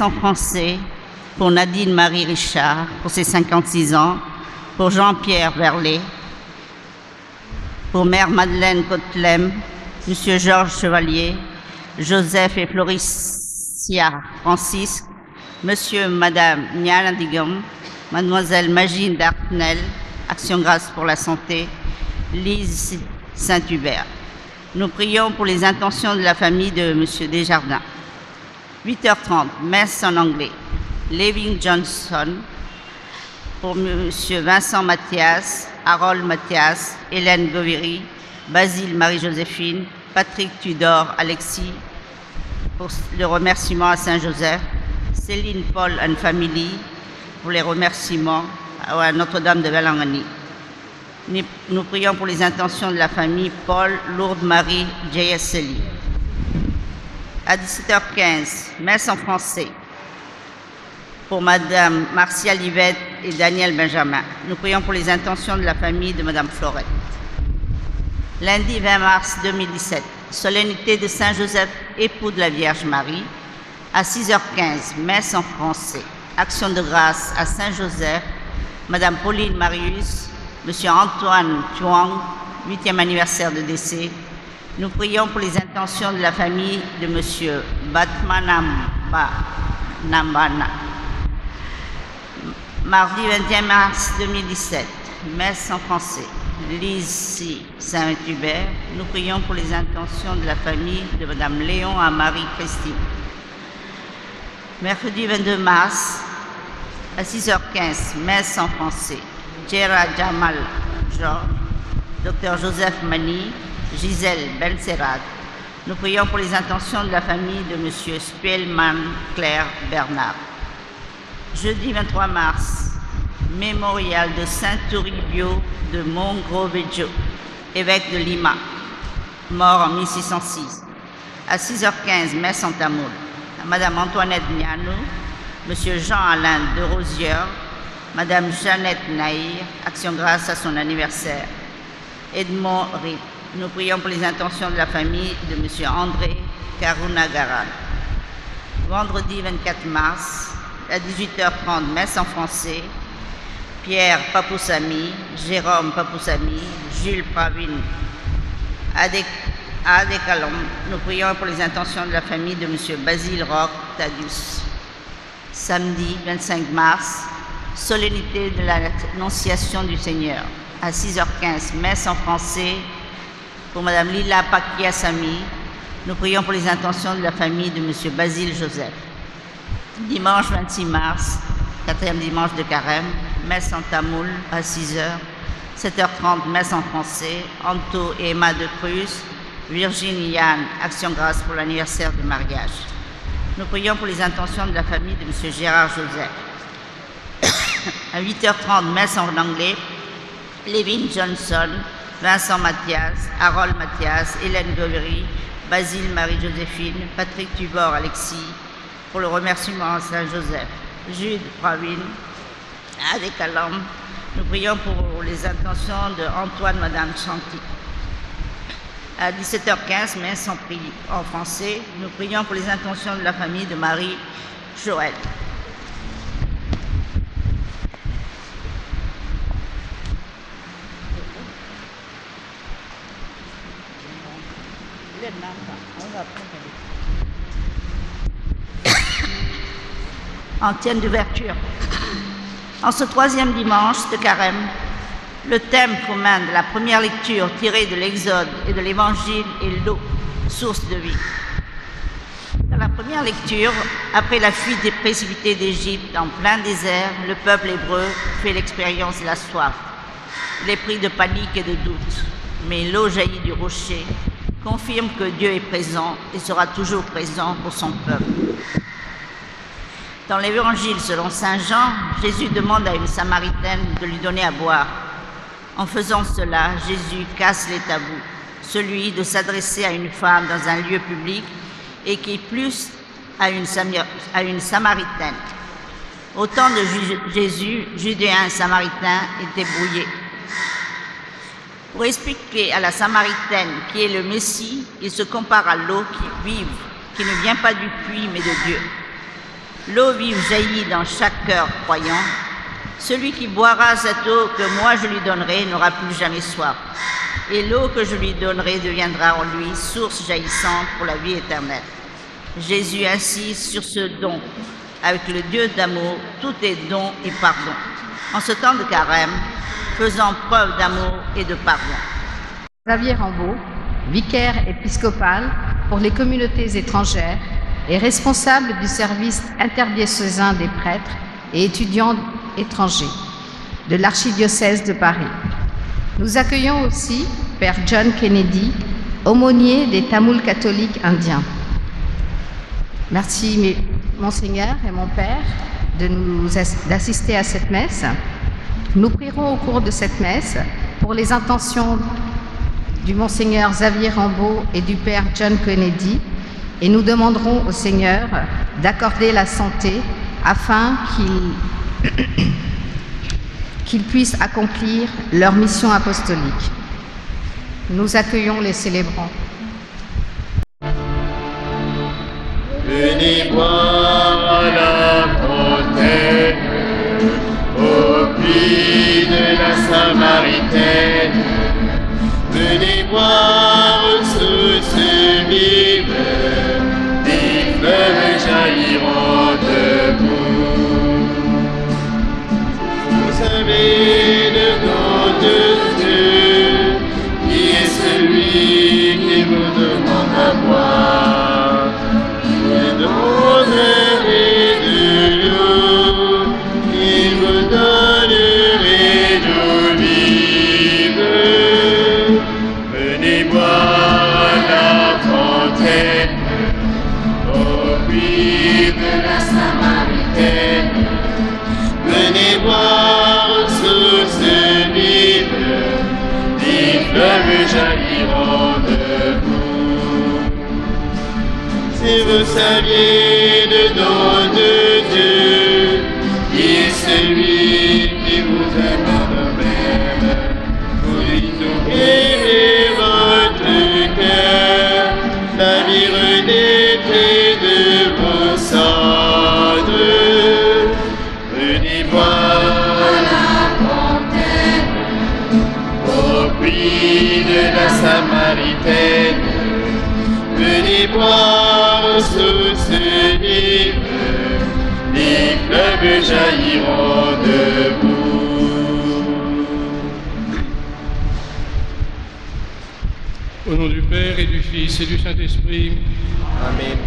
messe en français pour Nadine Marie Richard, pour ses 56 ans, pour Jean-Pierre Verlet, pour Mère Madeleine Cotelem, Monsieur Georges Chevalier, Joseph et Floricia Francisque, Monsieur et Madame Niana Digam, Mademoiselle Magine Dartnel, Action Grâce pour la Santé, Lise Saint-Hubert. Nous prions pour les intentions de la famille de Monsieur Desjardins. 8h30, messe en anglais. Leving Johnson, pour Monsieur Vincent Mathias, Harold Mathias, Hélène Goviri, Basile Marie-Joséphine, Patrick Tudor Alexis, pour le remerciement à Saint-Joseph, Céline Paul and Family, pour les remerciements à Notre-Dame de Valangani. Nous prions pour les intentions de la famille Paul, Lourdes Marie, JSLI. À 17h15, messe en français pour Madame Marcia Livette et Daniel Benjamin. Nous prions pour les intentions de la famille de Madame Florette. Lundi 20 mars 2017, solennité de Saint-Joseph, époux de la Vierge Marie. À 6h15, messe en français. Action de grâce à Saint-Joseph, Madame Pauline Marius, Monsieur Antoine Thuang, 8e anniversaire de décès. Nous prions pour les intentions de la famille de Monsieur Batmanamba Nambana. Mardi 21 mars 2017, messe en français. Lise Saint-Hubert. Nous prions pour les intentions de la famille de Madame Léon à Marie-Christine. Mercredi 22 mars, à 6h15, messe en français. Gérard Jamal Georges, Dr Joseph Mani, Gisèle Benserad. Nous prions pour les intentions de la famille de Monsieur Spielmann Claire Bernard. Jeudi 23 mars, mémorial de Saint Toribio de Mogrovejo, évêque de Lima, mort en 1606. À 6h15, messe en tamoul. Madame Antoinette Nianou, Monsieur Jean-Alain de Rosière, Madame Jeannette Naïr, Action grâce à son anniversaire. Edmond Rip. Nous prions pour les intentions de la famille de Monsieur André Karunagaran. Vendredi 24 mars, à 18h30, messe en français. Pierre Papoussami, Jérôme Papoussami, Jules Pravin. À Adécalon, nous prions pour les intentions de la famille de Monsieur Basile Roch Tadius. Samedi 25 mars, solennité de l'Annonciation du Seigneur. À 6h15, messe en français pour Madame Lila Pakiasami. Nous prions pour les intentions de la famille de Monsieur Basile Joseph. Dimanche 26 mars, 4e dimanche de carême, messe en tamoul à 6h. 7h30, messe en français. Anto et Emma de Cruz, Virginie Yann, Action grâce pour l'anniversaire de mariage. Nous prions pour les intentions de la famille de Monsieur Gérard Joseph. À 8h30, messe en anglais. Levin Johnson, Vincent Mathias, Harold Mathias, Hélène Goveri, Basile Marie-Joséphine, Patrick Tubor Alexis, pour le remerciement à Saint-Joseph. Jude Pravin, Adécalam. Nous prions pour les intentions de Antoine Madame Chanty. À 17h15, messe en français. Nous prions pour les intentions de la famille de Marie Joël. Antienne d'ouverture. En ce 3e dimanche de carême, le thème commun de la première lecture tirée de l'Exode et de l'Évangile est l'eau, source de vie. Dans la première lecture, après la fuite des précipités d'Égypte en plein désert, le peuple hébreu fait l'expérience de la soif. Il est pris de panique et de doute, mais l'eau jaillit du rocher, confirme que Dieu est présent et sera toujours présent pour son peuple. Dans l'Évangile selon saint Jean, Jésus demande à une Samaritaine de lui donner à boire. En faisant cela, Jésus casse les tabous, celui de s'adresser à une femme dans un lieu public et qui plus à une Samaritaine. Au temps de Jésus, Judéens et Samaritains étaient brouillés. Pour expliquer à la Samaritaine qui est le Messie, il se compare à l'eau qui vive, qui ne vient pas du puits mais de Dieu. L'eau vive jaillit dans chaque cœur croyant. Celui qui boira cette eau que moi je lui donnerai n'aura plus jamais soif. Et l'eau que je lui donnerai deviendra en lui source jaillissante pour la vie éternelle. Jésus insiste sur ce don. Avec le Dieu d'amour, tout est don et pardon. En ce temps de carême, faisons preuve d'amour et de pardon. Xavier Rambaud, vicaire épiscopal pour les communautés étrangères et responsable du service interdiocésain des prêtres et étudiants étrangers de l'archidiocèse de Paris. Nous accueillons aussi Père John Kennedy, aumônier des Tamouls catholiques indiens. Merci Monseigneur et mon Père d'assister à cette messe. Nous prierons au cours de cette messe pour les intentions du Monseigneur Xavier Rambaud et du Père John Kennedy et nous demanderons au Seigneur d'accorder la santé afin qu'ils puissent accomplir leur mission apostolique. Nous accueillons les célébrants. Venez boire à la fontaine, au puits de la Samaritaine. Venez boire sous ce vive, des fleuves jailliront de vous. Vous savez le nom de Dieu, qui est celui qui vous demande à boire. Vous donnerez de l'eau, il vous donnerait d'eau vive. Venez boire à la fontaine, au puits de la Samaritaine. Venez boire source vive, des fleuves jailliront de vous. Si vous saviez le don de Dieu, qui est celui qui vous aime en même, vous lui ouvrirez votre cœur, la vie renaîtrait de vos cendres. Venez boire à la fontaine, au puits de la Samaritaine. Venez boire source vive, les fleuves jailliront de vous. Au nom du Père et du Fils et du Saint-Esprit, Amen.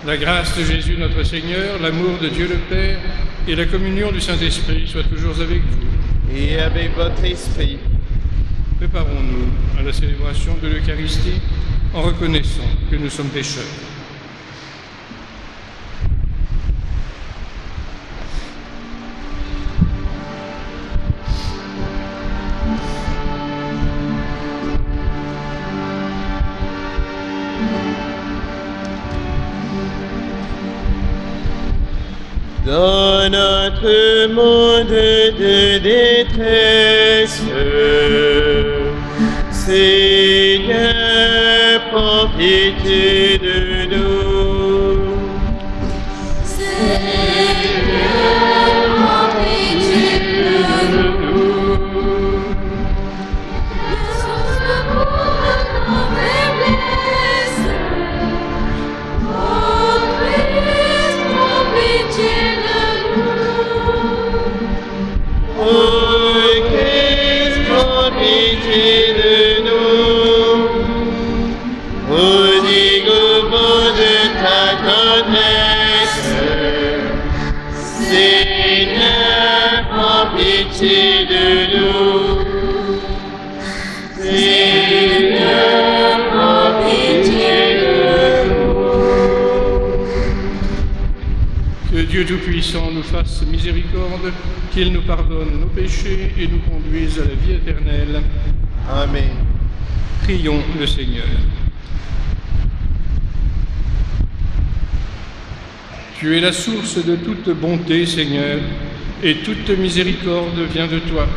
la grâce de Jésus notre Seigneur, l'amour de Dieu le Père et la communion du Saint-Esprit soient toujours avec vous. Et avec votre esprit. Préparons-nous à la célébration de l'Eucharistie en reconnaissant que nous sommes pécheurs. Dans notre monde de détresse, Seigneur, prends pitié de nous. Seigneur, prends pitié de nous. Nous secours nos faiblesses. Ô Christ, prends pitié de nous. Ô Christ, prends pitié de nous. Au dégoût de ta tendresse, Seigneur, prends pitié de nous. Seigneur, prends pitié de nous. Que Dieu Tout-Puissant nous fasse miséricorde, qu'il nous pardonne nos péchés et nous conduise à la vie éternelle. Amen. Prions le Seigneur. Tu es la source de toute bonté, Seigneur, et toute miséricorde vient de toi.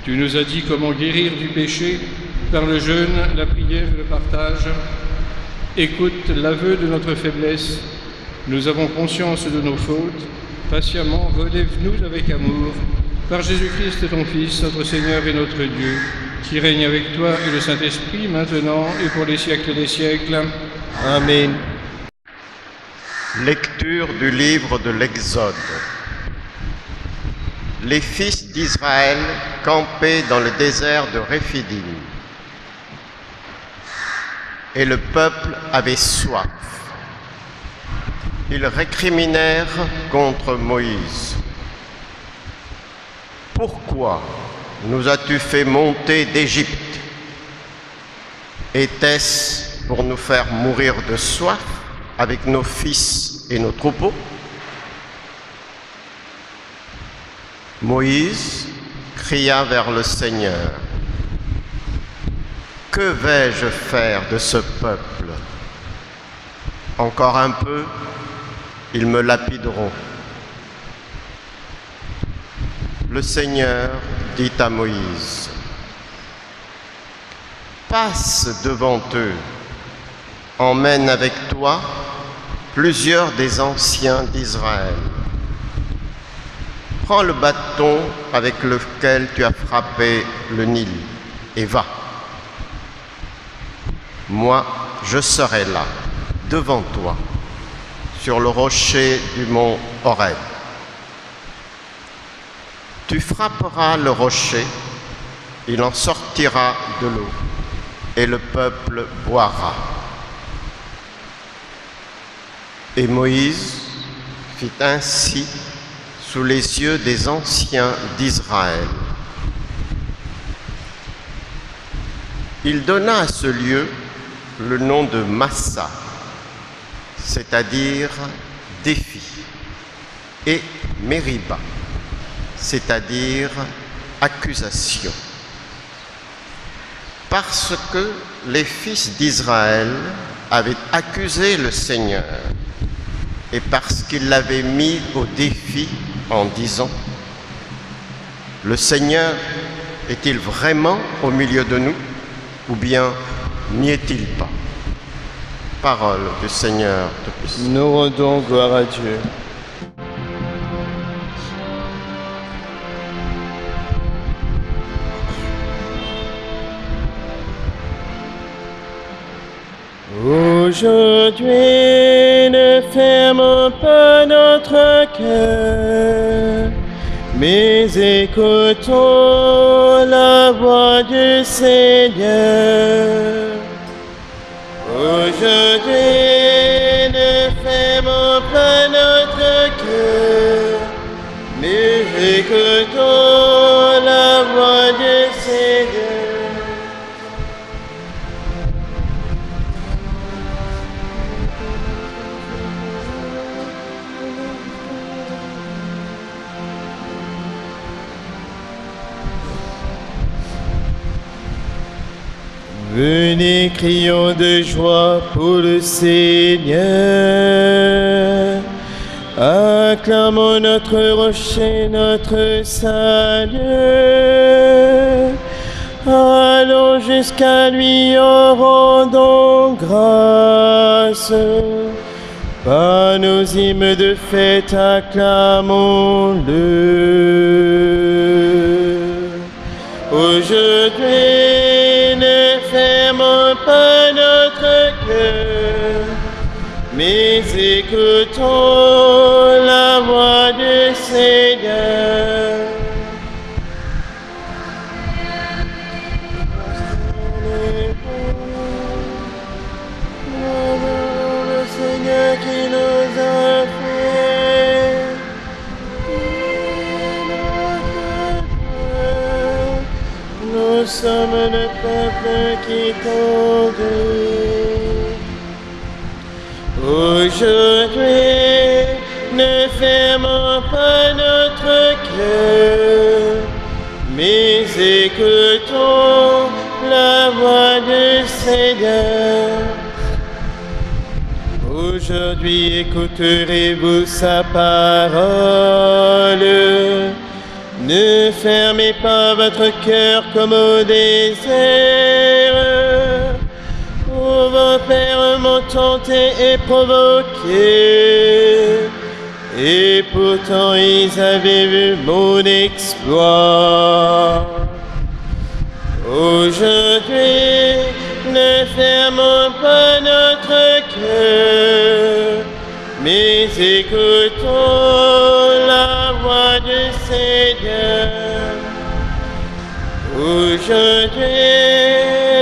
Tu nous as dit comment guérir du péché par le jeûne, la prière et le partage. Écoute l'aveu de notre faiblesse nous avons conscience de nos fautes. Patiemment, relève-nous avec amour, par Jésus-Christ, ton Fils, notre Seigneur et notre Dieu, qui règne avec toi et le Saint-Esprit, maintenant et pour les siècles des siècles. Amen. Lecture du livre de l'Exode. Les fils d'Israël campaient dans le désert de Réphidim. Et le peuple avait soif. Ils récriminèrent contre Moïse. « Pourquoi nous as-tu fait monter d'Égypte? Était-ce pour nous faire mourir de soif avec nos fils et nos troupeaux ?» Moïse cria vers le Seigneur. « Que vais-je faire de ce peuple? Encore un peu, ils me lapideront. » Le Seigneur dit à Moïse, « Passe devant eux, emmène avec toi plusieurs des anciens d'Israël. Prends le bâton avec lequel tu as frappé le Nil et va. Moi, je serai là, devant toi, sur le rocher du mont Horeb. Tu frapperas le rocher, il en sortira de l'eau, et le peuple boira. » Et Moïse fit ainsi sous les yeux des anciens d'Israël. Il donna à ce lieu le nom de Massa, c'est-à-dire défi, et Mériba, c'est-à-dire accusation. Parce que les fils d'Israël avaient accusé le Seigneur et parce qu'ils l'avaient mis au défi en disant « Le Seigneur est-il vraiment au milieu de nous ou bien n'y est-il pas ?» Parole du Seigneur de puissance. Nous rendons gloire à Dieu. Aujourd'hui, ne fermons pas notre cœur, mais écoutons la voix du Seigneur. Aujourd'hui, ne fermons pas notre cœur, mais écoutons la voix du Seigneur. Venez, crions de joie pour le Seigneur. Acclamons notre rocher, notre salut. Allons jusqu'à lui en rendant grâce. Par nos hymnes de fête, acclamons-le. Aujourd'hui, ne fermons pas notre cœur, mais écoutons la voix du Seigneur. Le Seigneur qui nous a fait. Nous sommes le peuple qui t'obéit. Aujourd'hui, ne fermons pas notre cœur, mais écoutons la voix du Seigneur. Aujourd'hui, écouterez-vous sa parole. Ne fermez pas votre cœur comme au désert, où vos pères m'ont tenté et provoqué. péché. Et pourtant ils avaient vu mon exploit. Aujourd'hui, ne fermons pas notre cœur, mais écoutons la voix du Seigneur. Aujourd'hui,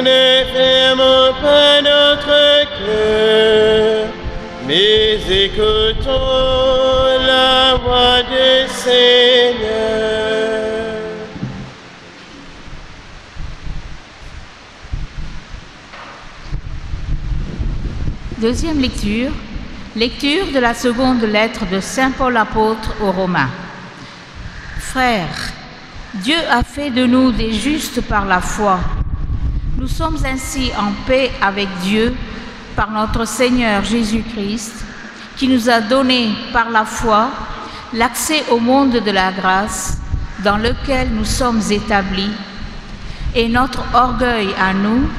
ne fermons pas notre cœur, mais écoutons la voix du Seigneur. Deuxième lecture, lecture de la seconde lettre de Saint Paul apôtre aux Romains. Frères, Dieu a fait de nous des justes par la foi. Nous sommes ainsi en paix avec Dieu par notre Seigneur Jésus-Christ, qui nous a donné par la foi l'accès au monde de la grâce dans lequel nous sommes établis. Et notre orgueil à nous,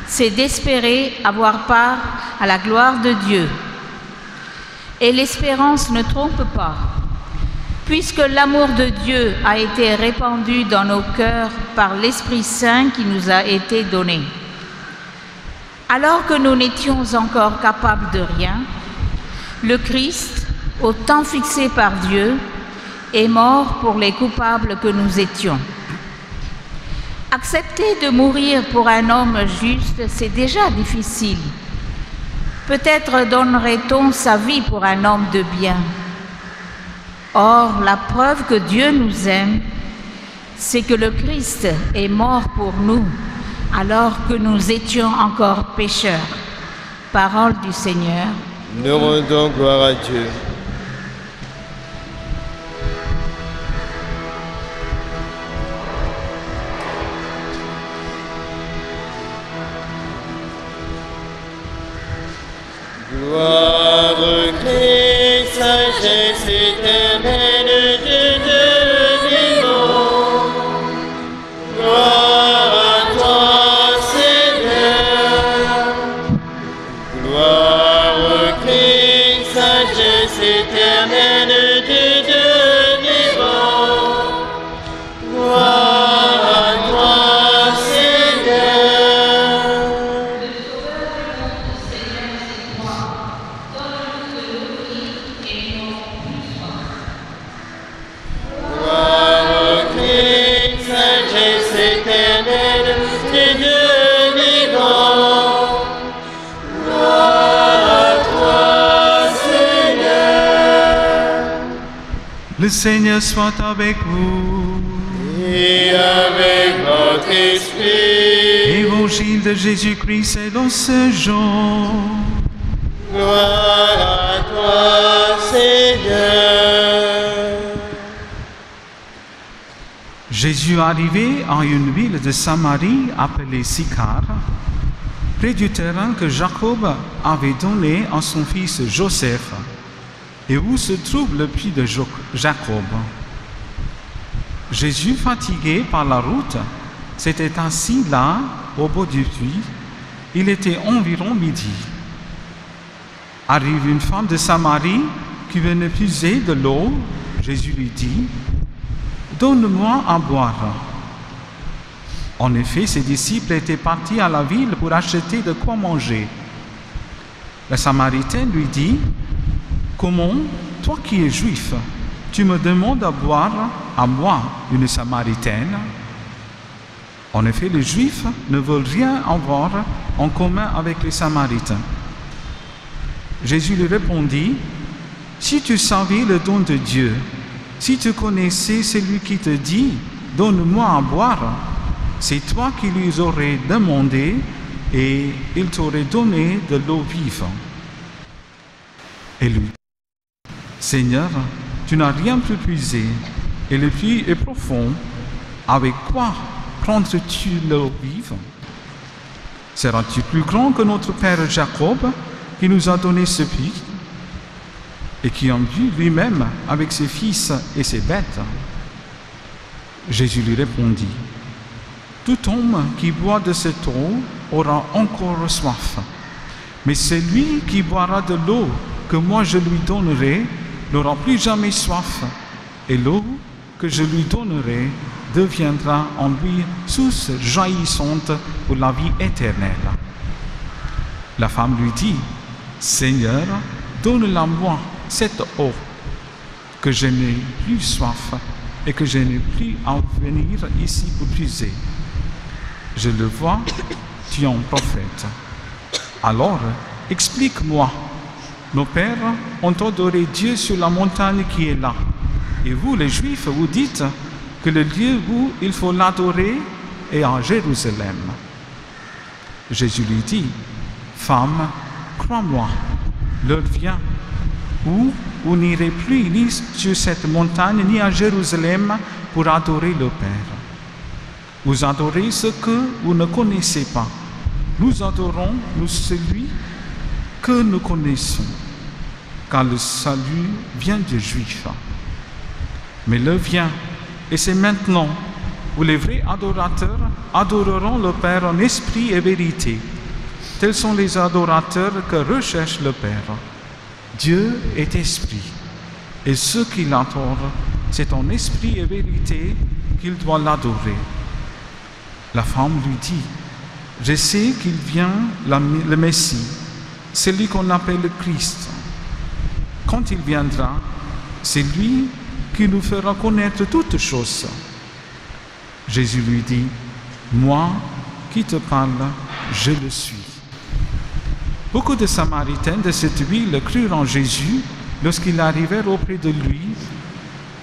c'est d'espérer avoir part à la gloire de Dieu. Et l'espérance ne trompe pas, puisque l'amour de Dieu a été répandu dans nos cœurs par l'Esprit Saint qui nous a été donné. Alors que nous n'étions encore capables de rien, le Christ, au temps fixé par Dieu, est mort pour les coupables que nous étions. Accepter de mourir pour un homme juste, c'est déjà difficile. Peut-être donnerait-on sa vie pour un homme de bien. Or, la preuve que Dieu nous aime, c'est que le Christ est mort pour nous, alors que nous étions encore pécheurs. Parole du Seigneur. Nous rendons gloire à Dieu. Gloire au Christ, sagesse éternelle de Dieu vivant. Gloire à toi, Seigneur. Gloire au Christ, sagesse éternelle de Dieu vivant. Gloire à toi, Seigneur. Gloire au Christ, sagesse éternelle de Dieu vivant. Gloire à toi, Seigneur. Le Seigneur soit avec vous. Et avec votre esprit. Évangile de Jésus-Christ selon ce Jean. Gloire à toi, Seigneur. Jésus arrivait à une ville de Samarie appelée Sychar, près du terrain que Jacob avait donné à son fils Joseph, et où se trouve le puits de Jacob. Jésus, fatigué par la route, s'était assis là, au bord du puits. Il était environ midi. Arrive une femme de Samarie qui venait puiser de l'eau. Jésus lui dit: « Donne-moi à boire. » En effet, ses disciples étaient partis à la ville pour acheter de quoi manger. La Samaritaine lui dit: « Comment, toi qui es juif, tu me demandes à boire à moi, une Samaritaine ?» En effet, les Juifs ne veulent rien avoir en commun avec les Samaritains. Jésus lui répondit: « Si tu savais le don de Dieu, si tu connaissais celui qui te dit « Donne-moi à boire », c'est toi qui lui aurais demandé et il t'aurait donné de l'eau vive. » Et lui: « Seigneur, tu n'as rien pu puiser, et le puits est profond. Avec quoi prendras-tu l'eau vive? Seras-tu plus grand que notre père Jacob, qui nous a donné ce puits, et qui en but lui-même avec ses fils et ses bêtes? » Jésus lui répondit: « Tout homme qui boit de cette eau aura encore soif, mais celui qui boira de l'eau que moi je lui donnerai n'aura plus jamais soif, et l'eau que je lui donnerai deviendra en lui source jaillissante pour la vie éternelle. La femme lui dit, Seigneur, donne-la moi cette eau, que je n'ai plus soif et que je n'ai plus à venir ici pour puiser. Je le vois, tu es un prophète. Alors, explique-moi. Nos pères ont adoré Dieu sur la montagne qui est là. Et vous, les Juifs, vous dites que le lieu où il faut l'adorer est à Jérusalem. Jésus lui dit, Femme, crois-moi, l'heure vient où vous n'irez plus ni sur cette montagne ni à Jérusalem pour adorer le Père. Vous adorez ce que vous ne connaissez pas. Nous adorons celui que nous connaissons, car le salut vient des Juifs. Mais l'heure vient, et c'est maintenant, où les vrais adorateurs adoreront le Père en esprit et vérité. Tels sont les adorateurs que recherche le Père. Dieu est esprit, et ceux qui l'adorent, c'est en esprit et vérité qu'il doit l'adorer. La femme lui dit, je sais qu'il vient le Messie, celui qu'on appelle le Christ. Quand il viendra, c'est lui qui nous fera connaître toutes choses. Jésus lui dit, moi qui te parle, je le suis. Beaucoup de Samaritains de cette ville crurent en Jésus lorsqu'ils arrivèrent auprès de lui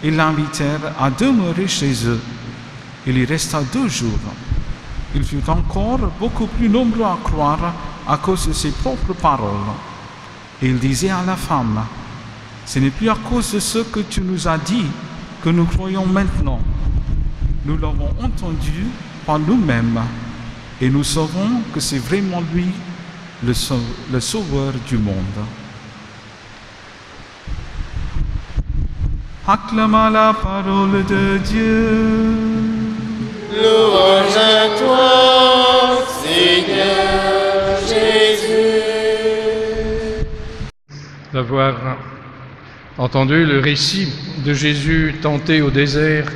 et l'invitèrent à demeurer chez eux. Il y resta 2 jours. Il fut encore beaucoup plus nombreux à croire à cause de ses propres paroles. Et il disait à la femme, ce n'est plus à cause de ce que tu nous as dit que nous croyons maintenant. Nous l'avons entendu par nous-mêmes et nous savons que c'est vraiment lui le sauveur du monde. Acclama la parole de Dieu. Louange à toi, Seigneur Jésus. D'avoir entendu le récit de Jésus tenté au désert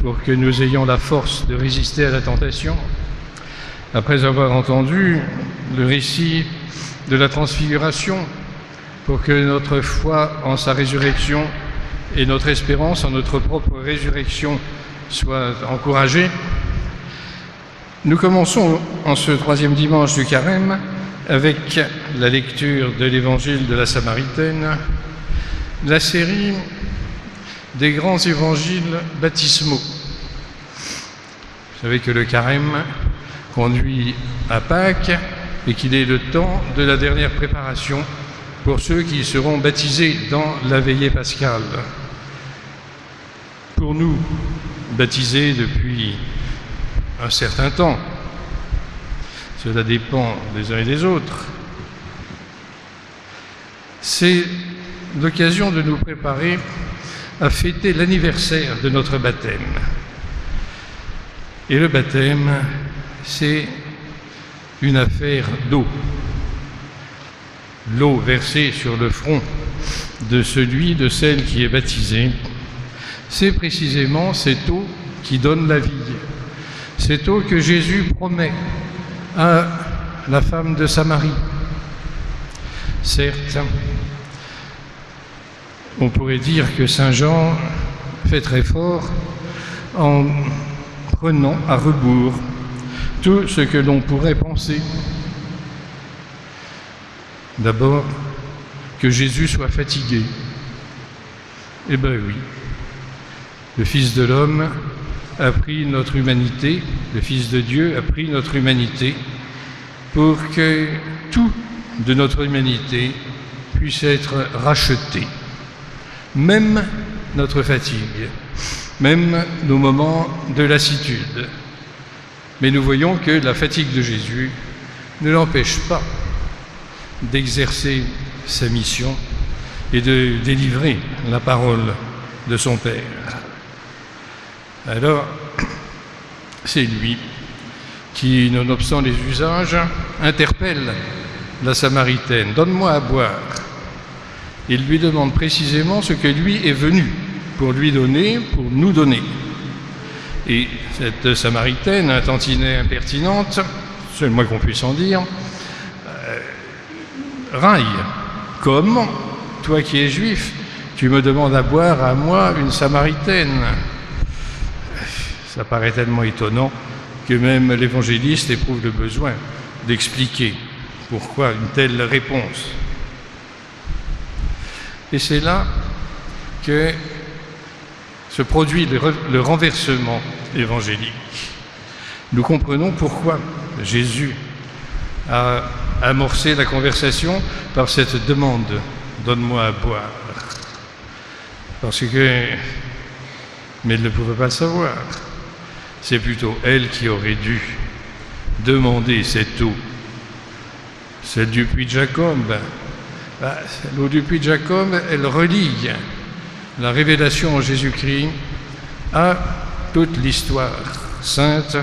pour que nous ayons la force de résister à la tentation, après avoir entendu le récit de la transfiguration pour que notre foi en sa résurrection et notre espérance en notre propre résurrection soient encouragées, nous commençons en ce 3e dimanche du Carême avec la lecture de l'Évangile de la Samaritaine, la série des grands évangiles baptismaux. Vous savez que le Carême conduit à Pâques et qu'il est le temps de la dernière préparation pour ceux qui seront baptisés dans la veillée pascale. Pour nous, baptisés depuis un certain temps, cela dépend des uns et des autres, c'est l'occasion de nous préparer à fêter l'anniversaire de notre baptême. Et le baptême, c'est une affaire d'eau. L'eau versée sur le front de celui, de celle qui est baptisée, c'est précisément cette eau qui donne la vie. Cette eau que Jésus promet à la femme de Samarie. Certes, on pourrait dire que Saint Jean fait très fort en prenant à rebours tout ce que l'on pourrait penser. D'abord, que Jésus soit fatigué. Eh bien oui, le Fils de l'homme a pris notre humanité, le Fils de Dieu a pris notre humanité pour que tout de notre humanité puisse être racheté. Même notre fatigue, même nos moments de lassitude. Mais nous voyons que la fatigue de Jésus ne l'empêche pas d'exercer sa mission et de délivrer la parole de son Père. Alors, c'est lui qui, nonobstant les usages, interpelle la Samaritaine. « Donne-moi à boire. » Il lui demande précisément ce que lui est venu pour lui donner, pour nous donner. Et cette Samaritaine, un tantinet impertinente, c'est le moins qu'on puisse en dire, raille. Comme, toi qui es juif, tu me demandes à boire à moi, une Samaritaine. Ça paraît tellement étonnant que même l'évangéliste éprouve le besoin d'expliquer pourquoi une telle réponse. Et c'est là que se produit le renversement évangélique. Nous comprenons pourquoi Jésus a amorcé la conversation par cette demande « Donne-moi à boire ». Parce que, mais elle ne pouvait pas le savoir. C'est plutôt elle qui aurait dû demander cette eau. Celle du puits de Jacob. L'eau du puits de Jacob, elle relie la révélation en Jésus-Christ à toute l'histoire sainte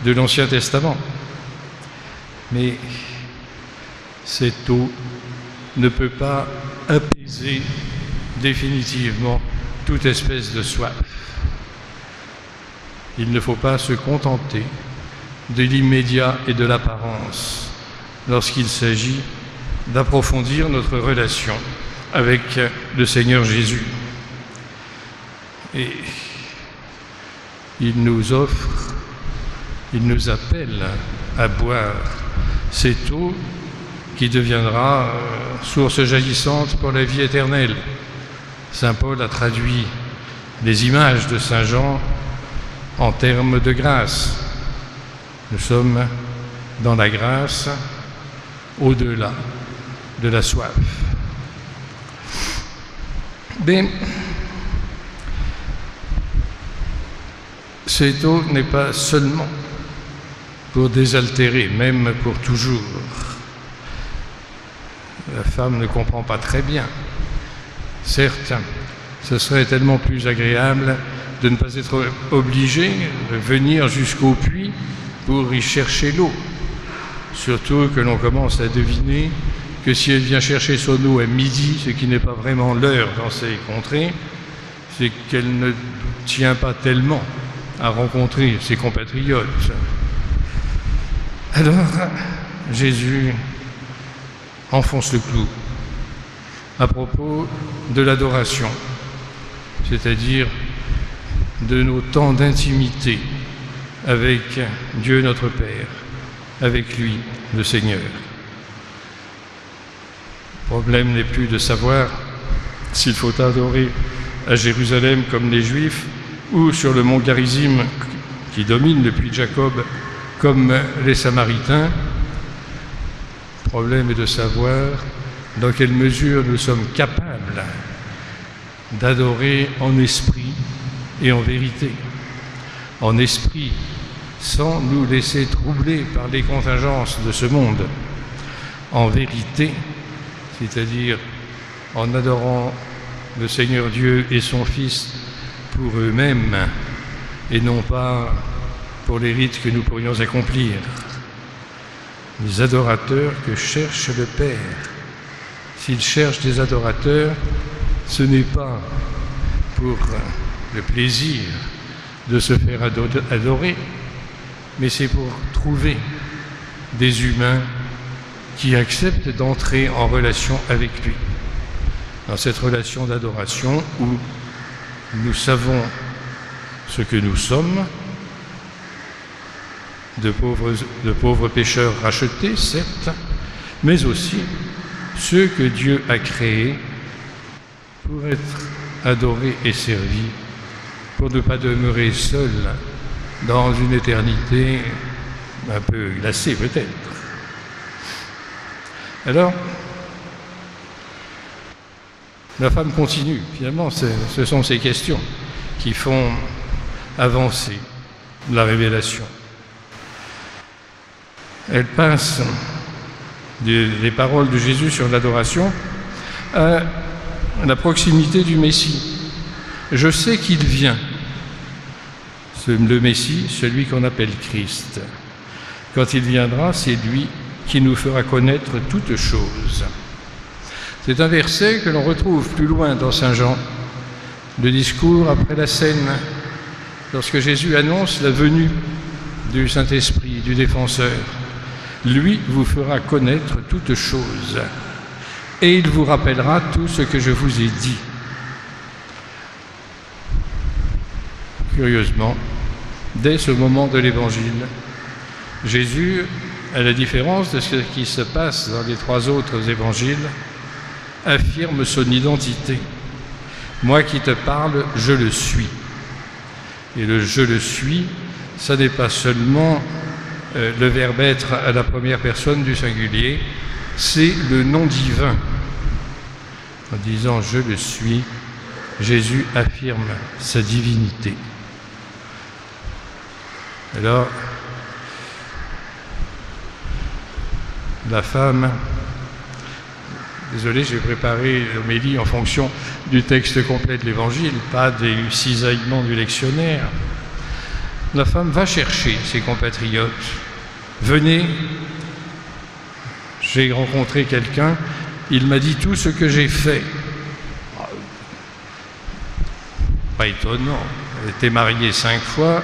de l'Ancien Testament. Mais cette eau ne peut pas apaiser définitivement toute espèce de soif. Il ne faut pas se contenter de l'immédiat et de l'apparence lorsqu'il s'agit d'approfondir notre relation avec le Seigneur Jésus. Et il nous offre, il nous appelle à boire cette eau qui deviendra source jaillissante pour la vie éternelle. Saint Paul a traduit les images de Saint Jean en termes de grâce. Nous sommes dans la grâce au-delà de la soif. Mais cette eau n'est pas seulement pour désaltérer, même pour toujours. La femme ne comprend pas très bien. Certes, ce serait tellement plus agréable de ne pas être obligé de venir jusqu'au puits pour y chercher l'eau. Surtout que l'on commence à deviner que si elle vient chercher son eau à midi, ce qui n'est pas vraiment l'heure dans ces contrées, c'est qu'elle ne tient pas tellement à rencontrer ses compatriotes. Alors, Jésus enfonce le clou à propos de l'adoration, c'est-à-dire de nos temps d'intimité avec Dieu notre Père, avec lui, le Seigneur. Le problème n'est plus de savoir s'il faut adorer à Jérusalem comme les Juifs ou sur le mont Garizim qui domine le puits de Jacob comme les Samaritains. Le problème est de savoir dans quelle mesure nous sommes capables d'adorer en esprit et en vérité. En esprit, sans nous laisser troubler par les contingences de ce monde. En vérité, c'est-à-dire en adorant le Seigneur Dieu et son Fils pour eux-mêmes et non pas pour les rites que nous pourrions accomplir. Les adorateurs que cherche le Père. S'il cherche des adorateurs, ce n'est pas pour le plaisir de se faire adorer, mais c'est pour trouver des humains qui acceptent d'entrer en relation avec lui. Dans cette relation d'adoration où nous savons ce que nous sommes, de pauvres pécheurs rachetés, certes, mais aussi ceux que Dieu a créés pour être adorés et servis, pour ne pas demeurer seuls dans une éternité un peu glacée peut-être. Alors, la femme continue. Finalement, ce sont ces questions qui font avancer la révélation. Elle passe des paroles de Jésus sur l'adoration à la proximité du Messie. Je sais qu'il vient, le Messie, celui qu'on appelle Christ. Quand il viendra, c'est lui qui nous fera connaître toutes choses. C'est un verset que l'on retrouve plus loin dans Saint Jean, le discours après la scène, lorsque Jésus annonce la venue du Saint-Esprit, du Défenseur. Lui vous fera connaître toutes choses, et il vous rappellera tout ce que je vous ai dit. Curieusement, dès ce moment de l'Évangile, Jésus, à la différence de ce qui se passe dans les 3 autres évangiles, affirme son identité. Moi qui te parle, je le suis. Et le « je le suis », ça n'est pas seulement le verbe être à la première personne du singulier, c'est le nom divin. En disant « je le suis », Jésus affirme sa divinité. Alors, la femme, désolé, j'ai préparé l'homélie en fonction du texte complet de l'Évangile, pas des cisaillements du lectionnaire. La femme va chercher ses compatriotes. Venez, j'ai rencontré quelqu'un, il m'a dit tout ce que j'ai fait. Pas étonnant, elle était mariée 5 fois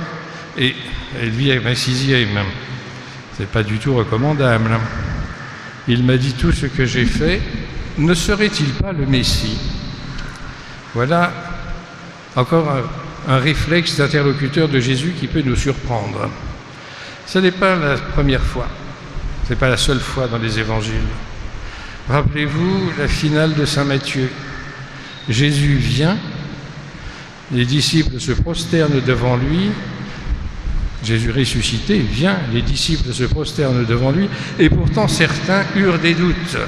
et elle vit avec un 6e. C'est pas du tout recommandable. Il m'a dit tout ce que j'ai fait, ne serait-il pas le Messie? Voilà encore un réflexe d'interlocuteur de Jésus qui peut nous surprendre. Ce n'est pas la première fois, ce n'est pas la seule fois dans les évangiles. Rappelez-vous la finale de Saint Matthieu. Jésus vient, les disciples se prosternent devant lui, Jésus ressuscité vient, les disciples se prosternent devant lui, et pourtant certains eurent des doutes.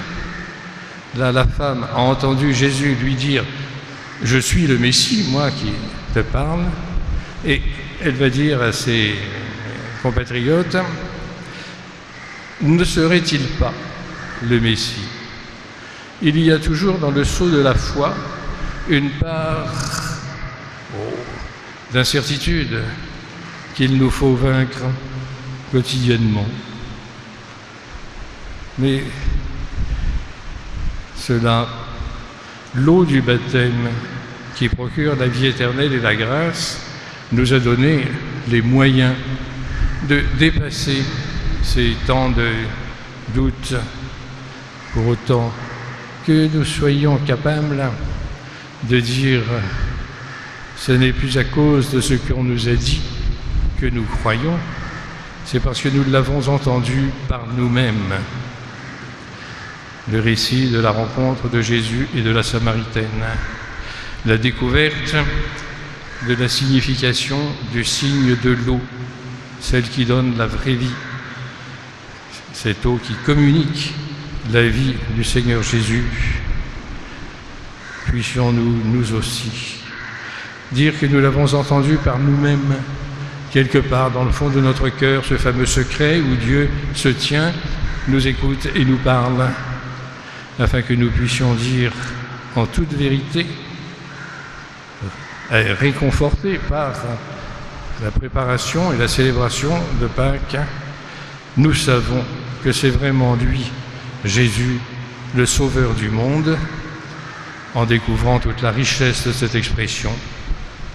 Là, la femme a entendu Jésus lui dire « Je suis le Messie, moi qui te parle », et elle va dire à ses compatriotes « Ne serait-il pas le Messie ?» Il y a toujours dans le sceau de la foi une part d'incertitude qu'il nous faut vaincre quotidiennement. Mais cela, l'eau du baptême qui procure la vie éternelle et la grâce, nous a donné les moyens de dépasser ces temps de doute, pour autant que nous soyons capables de dire « ce n'est plus à cause de ce qu'on nous a dit que nous croyons, c'est parce que nous l'avons entendu par nous-mêmes ». Le récit de la rencontre de Jésus et de la Samaritaine, la découverte de la signification du signe de l'eau, celle qui donne la vraie vie, cette eau qui communique la vie du Seigneur Jésus. Puissions-nous, nous aussi, dire que nous l'avons entendu par nous-mêmes, quelque part dans le fond de notre cœur, ce fameux secret où Dieu se tient, nous écoute et nous parle, afin que nous puissions dire en toute vérité, réconfortés par la préparation et la célébration de Pâques, nous savons que c'est vraiment lui, Jésus, le Sauveur du monde, en découvrant toute la richesse de cette expression,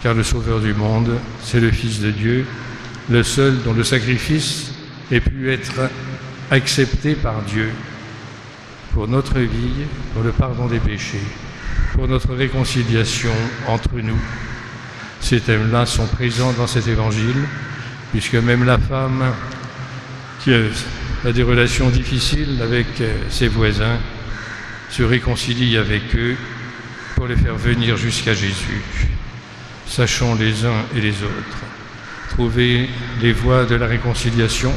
car le Sauveur du monde, c'est le Fils de Dieu, le seul dont le sacrifice ait pu être accepté par Dieu pour notre vie, pour le pardon des péchés, pour notre réconciliation entre nous. Ces thèmes-là sont présents dans cet évangile, puisque même la femme qui a des relations difficiles avec ses voisins se réconcilie avec eux pour les faire venir jusqu'à Jésus. Sachons les uns et les autres trouver les voies de la réconciliation,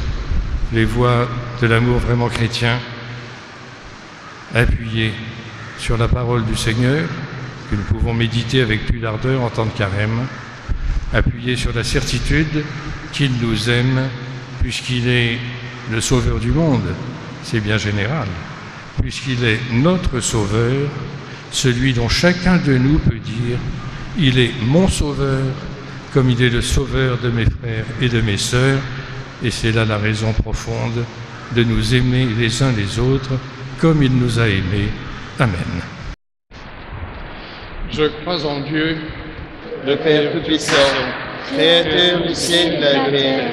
les voies de l'amour vraiment chrétien, appuyées sur la parole du Seigneur, que nous pouvons méditer avec plus d'ardeur en temps de carême, appuyées sur la certitude qu'il nous aime, puisqu'il est le Sauveur du monde, c'est bien général, puisqu'il est notre Sauveur, celui dont chacun de nous peut dire « Il est mon Sauveur », comme il est le Sauveur de mes frères et de mes sœurs, et c'est là la raison profonde de nous aimer les uns les autres comme il nous a aimés. Amen. Je crois en Dieu, le Père Tout-Puissant, Créateur du ciel et de la terre,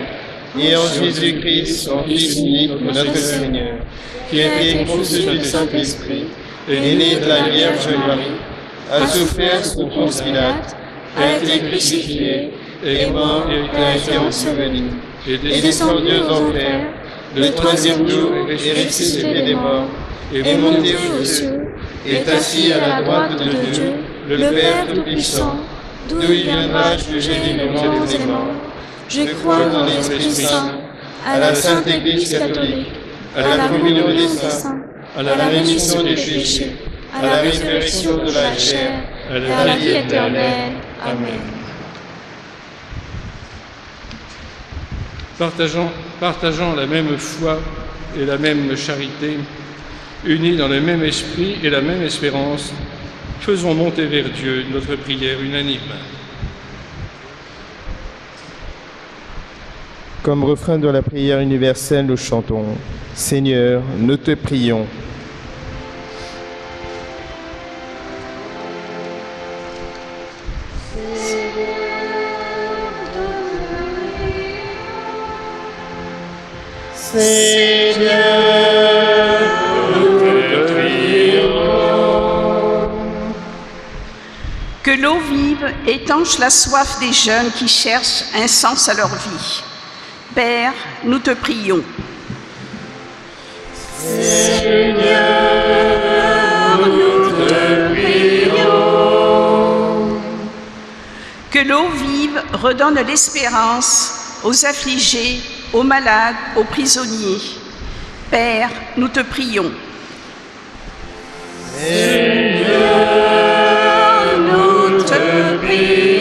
et en Jésus-Christ, son Fils unique, notre Seigneur, qui a été conçu du Saint-Esprit, est né de la Vierge Marie, a souffert sous Ponce Pilate, a été crucifié, est mort et a été enseveli, est descendu aux enfers, le troisième jour est ressuscité des morts, est monté aux cieux, est assis à la droite de Dieu, le Père Tout-Puissant, d'où il viendra juger les vivants et les morts. Je crois dans l'Esprit Saint, à la Sainte Église catholique, à la communion des saints, à la rémission des péchés, à la résurrection de la chair, à la vie éternelle. Amen. Partageant la même foi et la même charité, unis dans le même esprit et la même espérance, faisons monter vers Dieu notre prière unanime. Comme refrain de la prière universelle, nous chantons « Seigneur, nous te prions ». Seigneur, nous te prions. Que l'eau vive étanche la soif des jeunes qui cherchent un sens à leur vie. Père, nous te prions. Seigneur, nous te prions. Que l'eau vive redonne l'espérance aux affligés, aux malades, aux prisonniers. Père, nous te prions. Seigneur, nous te prions.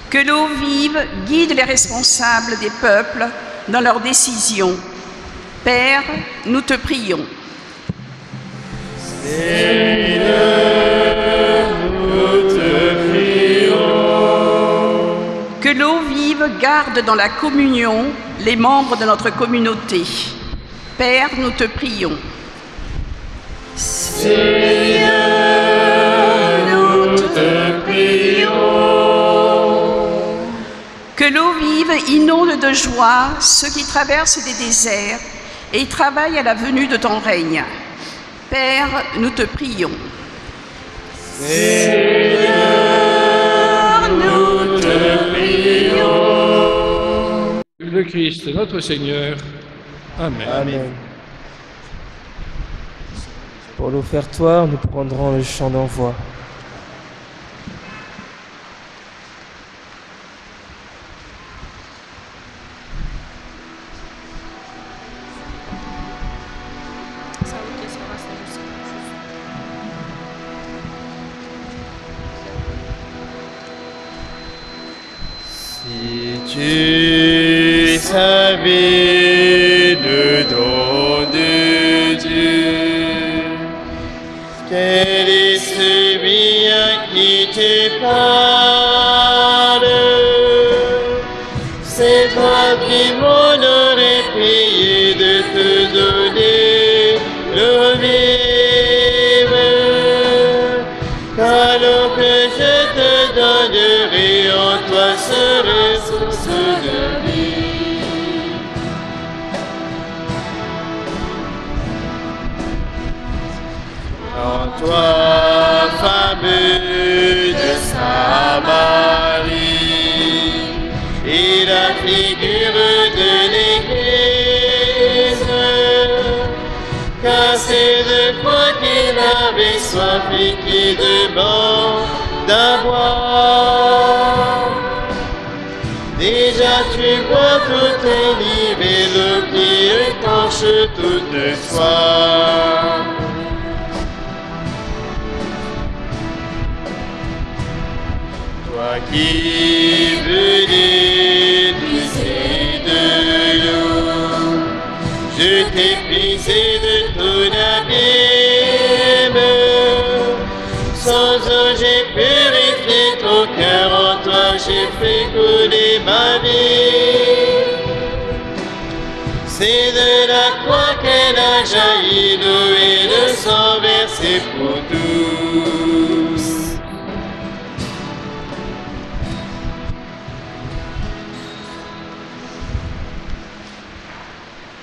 Que l'eau vive guide les responsables des peuples dans leurs décisions. Père, nous te prions. Seigneur, nous te prions. Que l'eau vive garde dans la communion les membres de notre communauté. Père, nous te prions. Seigneur, nous te prions. Que l'eau vive inonde de joie ceux qui traversent des déserts et travaillent à la venue de ton règne. Père, nous te prions. Seigneur, nous te prions. Le Christ, notre Seigneur. Amen. Amen. Pour l'offertoire, nous prendrons le chant d'envoi. Si tu savais le don de Dieu, quel est celui à qui tu parles? C'est toi qui m'en aurais prié de te donner le vivre. Car l'eau que je te donnerai en toi serait source de vie. En toi, femme de Samarie, et la figure de l'Église, car c'est de toi qu'il avait soif et qui demande à boire. Déjà tu bois toute l'hiver et l'eau qui étanche toute soif. Toi qui venais puiser de l'eau, je t'ai puisé de ton abîme. Sans eau j'ai purifié ton cœur, en toi j'ai fait couler ma vie. C'est de la croix qu'elle a jailli l'eau et le sang versé pour tout.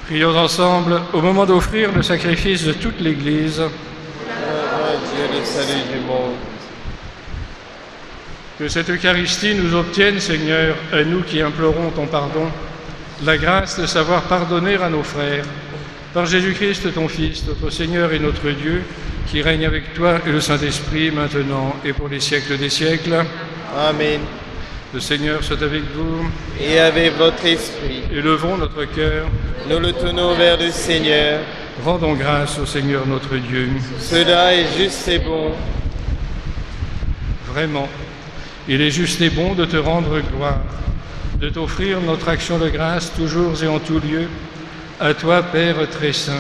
Prions ensemble au moment d'offrir le sacrifice de toute l'Église. Dieu le salut du monde. Que cette Eucharistie nous obtienne, Seigneur, à nous qui implorons ton pardon, la grâce de savoir pardonner à nos frères. Par Jésus-Christ, ton Fils, notre Seigneur et notre Dieu, qui règne avec toi et le Saint-Esprit, maintenant et pour les siècles des siècles. Amen. Le Seigneur soit avec vous. Et avec votre esprit, Élevons notre cœur. nous le tenons vers le Seigneur. Rendons grâce au Seigneur notre Dieu. Cela est juste et bon. Vraiment, il est juste et bon de te rendre gloire, de t'offrir notre action de grâce toujours et en tout lieu, à toi, Père très saint,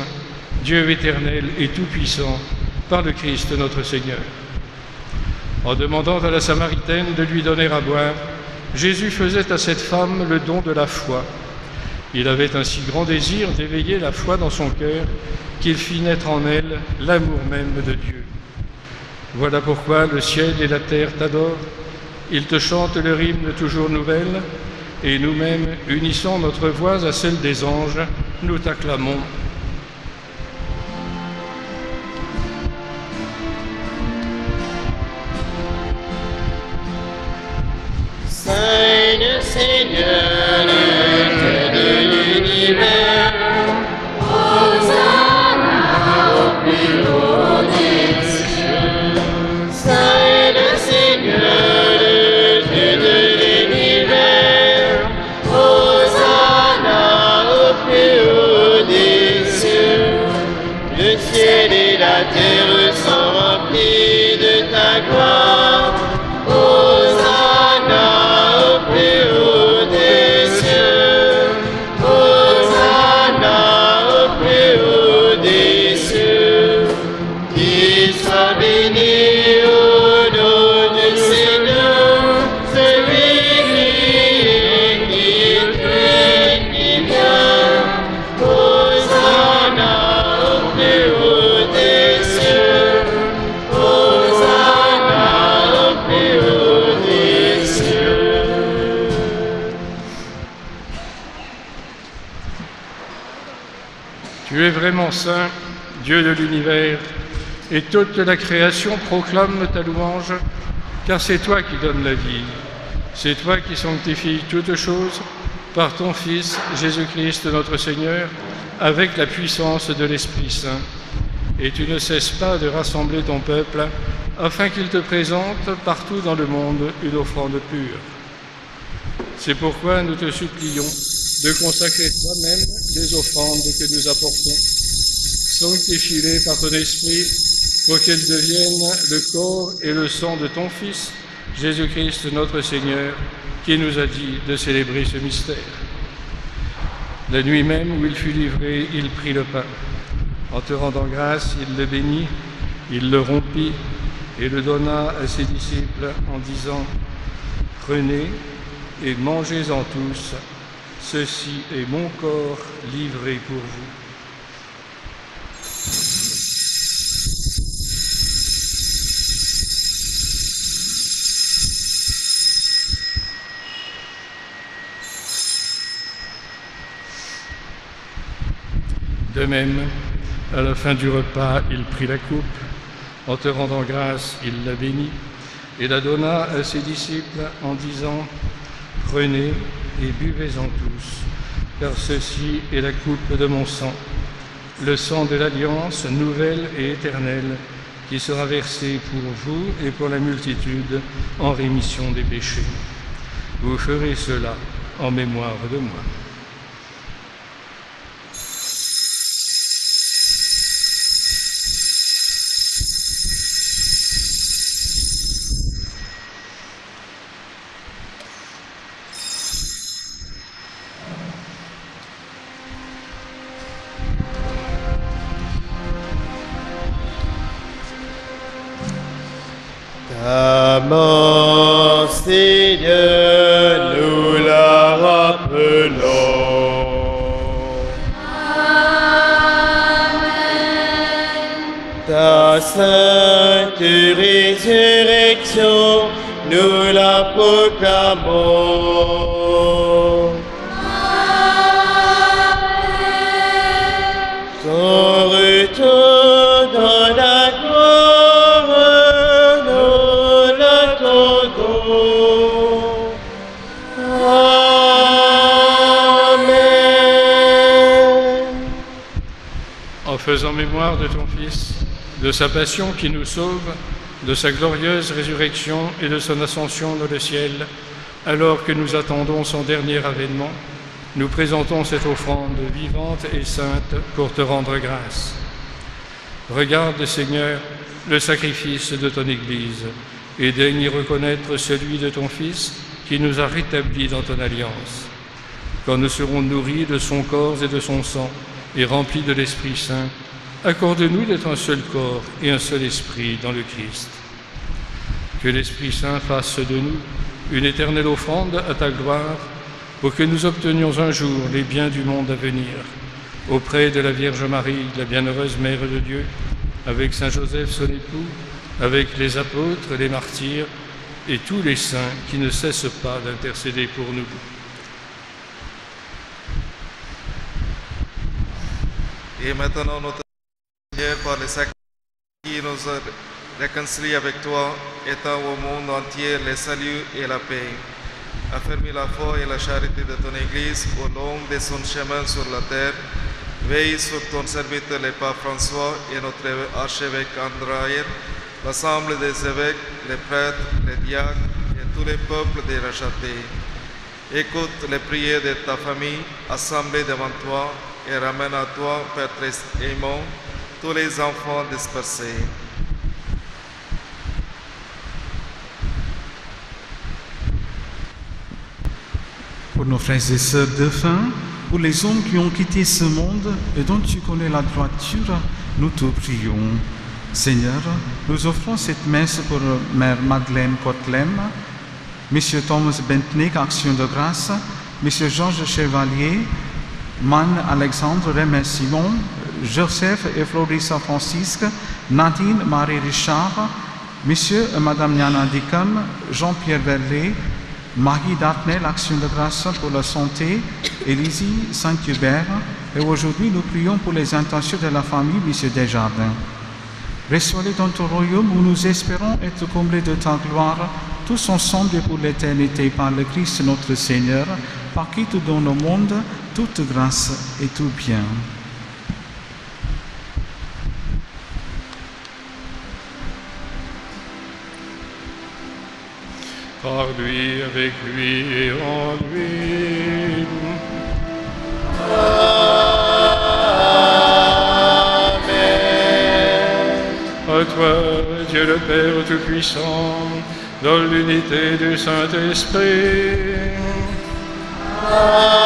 Dieu éternel et tout-puissant, par le Christ notre Seigneur. En demandant à la Samaritaine de lui donner à boire, Jésus faisait à cette femme le don de la foi. Il avait un si grand désir d'éveiller la foi dans son cœur qu'il fit naître en elle l'amour même de Dieu. Voilà pourquoi le ciel et la terre t'adorent. Ils te chantent leur hymne toujours nouvelle, et nous-mêmes, unissant notre voix à celle des anges, nous t'acclamons. Saint le Seigneur, le Dieu de l'univers. Hosanna au plus haut des cieux. Saint le Seigneur, le Dieu de l'univers. Hosanna au plus haut des cieux. Le ciel et la terre sont remplis de ta gloire. Hosanna au plus haut des cieux. Hosanna au plus haut des cieux. Qu'il soit béni au nom du Seigneur, celui qui est, qui vient. Hosanna au plus haut des cieux. Hosanna au plus haut des cieux. Tu es vraiment saint, Dieu de l'univers, et toute la création proclame ta louange, car c'est toi qui donnes la vie. C'est toi qui sanctifies toutes choses par ton Fils, Jésus-Christ notre Seigneur, avec la puissance de l'Esprit Saint. Et tu ne cesses pas de rassembler ton peuple, afin qu'il te présente partout dans le monde une offrande pure. C'est pourquoi nous te supplions de consacrer toi-même les offrandes que nous apportons. Sanctifie-les par ton esprit pour qu'elles deviennent le corps et le sang de ton Fils, Jésus-Christ notre Seigneur, qui nous a dit de célébrer ce mystère. La nuit même où il fut livré, il prit le pain. En te rendant grâce, il le bénit, il le rompit et le donna à ses disciples en disant « Prenez et mangez-en tous, ceci est mon corps livré pour vous. » De même, à la fin du repas, il prit la coupe. En te rendant grâce, il la bénit et la donna à ses disciples en disant « Prenez et buvez-en tous, car ceci est la coupe de mon sang, le sang de l'alliance nouvelle et éternelle, qui sera versé pour vous et pour la multitude en rémission des péchés. Vous ferez cela en mémoire de moi. » Ta mort, Seigneur, nous la rappelons. Ta sainte résurrection, nous la proclamons. faisant mémoire de ton Fils, de sa passion qui nous sauve, de sa glorieuse résurrection et de son ascension dans le ciel, alors que nous attendons son dernier avènement, nous présentons cette offrande vivante et sainte pour te rendre grâce. Regarde, Seigneur, le sacrifice de ton Église et daigne y reconnaître celui de ton Fils qui nous a rétablis dans ton alliance. Quand nous serons nourris de son corps et de son sang et remplis de l'Esprit Saint, accorde-nous d'être un seul corps et un seul esprit dans le Christ. Que l'Esprit Saint fasse de nous une éternelle offrande à ta gloire, pour que nous obtenions un jour les biens du monde à venir, auprès de la Vierge Marie, la bienheureuse Mère de Dieu, avec Saint Joseph son époux, avec les apôtres, les martyrs et tous les saints qui ne cessent pas d'intercéder pour nous. Et maintenant, notre Seigneur, par les sacrements qui nous réconcilie avec toi, étend au monde entier le salut et la paix. Affermis la foi et la charité de ton Église au long de son chemin sur la terre. Veille sur ton serviteur le pape François et notre archevêque André, l'ensemble des évêques, les prêtres, les diacres et tous les peuples des rachetés. Écoute les prières de ta famille assemblée devant toi et ramène à toi, Père très aimant, tous les enfants dispersés. Pour nos frères et sœurs défunts, pour les hommes qui ont quitté ce monde et dont tu connais la droiture, nous te prions. Seigneur, nous offrons cette messe pour Mère Madeleine Cotlem, M. Thomas Bentnick, Action de grâce, M. Georges Chevalier, Man Alexandre Remerciement, Joseph et Florissa Francisque, Nadine Marie Richard, M. et Mme Niana Dickham, Jean-Pierre Verlet, Marie Dartnell, Action de grâce pour la santé, Élisie Saint-Hubert, et aujourd'hui nous prions pour les intentions de la famille M. Desjardins. Reçois-les dans ton royaume où nous espérons être comblés de ta gloire, tous ensemble et pour l'éternité, par le Christ notre Seigneur, par qui tu donnes au monde toute grâce et tout bien. Par lui, avec lui et en lui. Amen. À toi, Dieu le Père Tout-Puissant, dans l'unité du Saint-Esprit. Amen.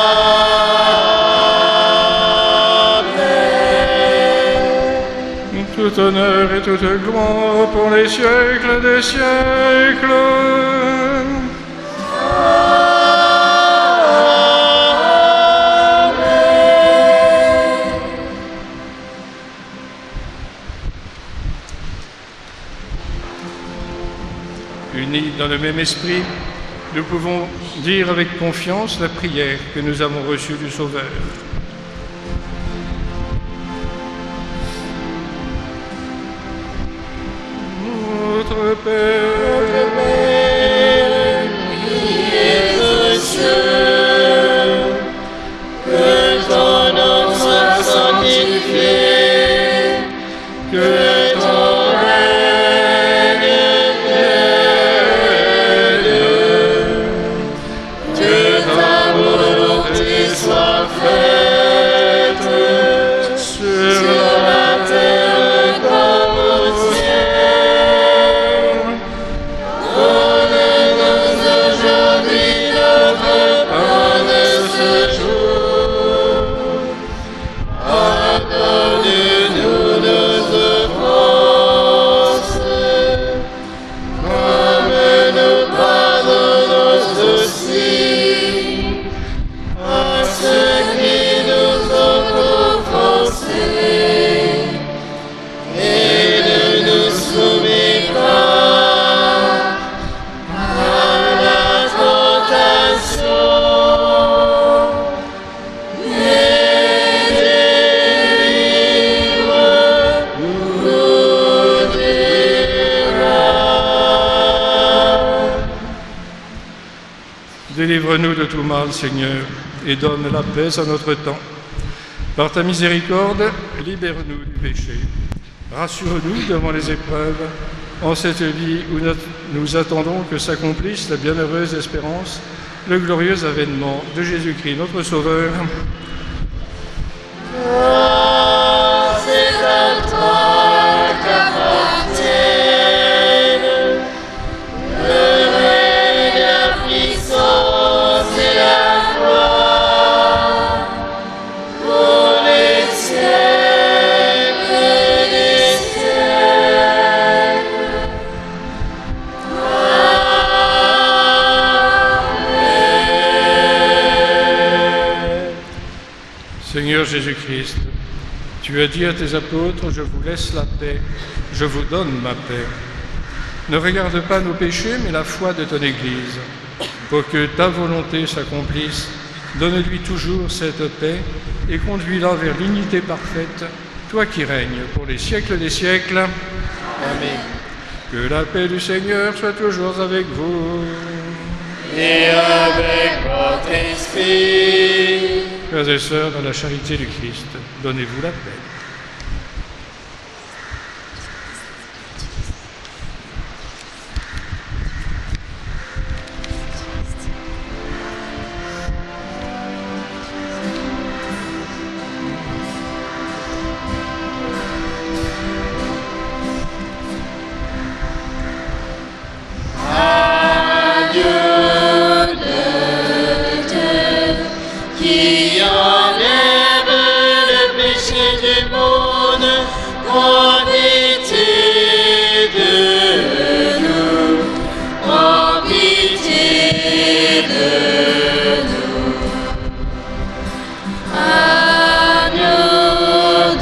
Tout honneur et toute gloire pour les siècles des siècles. Unis dans le même esprit, nous pouvons dire avec confiance la prière que nous avons reçue du Sauveur. Notre Père, qui es aux cieux, que ton nom soit sanctifié, que ton règne vienne, que ta volonté soit faite sur la terre comme au ciel. Donne-nous aujourd'hui notre pain de ce jour. Pardonne-nous nos offenses, comme nous pardonnons aussi à ceux qui nous ont offensés. Et ne nous soumets pas à la tentation, mais délivre-nous du mal. délivre-nous de tout mal, Seigneur, et donne la paix à notre temps. Par ta miséricorde, libère-nous du péché. Rassure-nous devant les épreuves, en cette vie où nous attendons que s'accomplisse la bienheureuse espérance, le glorieux avènement de Jésus-Christ, notre Sauveur. C'est à toi qu'appartiennent le règne, la puissance et la gloire pour les siècles des siècles. Amen. Seigneur Jésus-Christ, tu as dit à tes apôtres, je vous laisse la paix, je vous donne ma paix. Ne regarde pas nos péchés, mais la foi de ton Église. Pour que ta volonté s'accomplisse, donne-lui toujours cette paix et conduis-la vers l'unité parfaite, toi qui règnes pour les siècles des siècles. Amen. Que la paix du Seigneur soit toujours avec vous. Et avec votre esprit. Frères et sœurs, dans la charité du Christ, donnez-vous la paix. Qui enlève le péché du monde, prends pitié de nous, prends pitié de nous. Agneau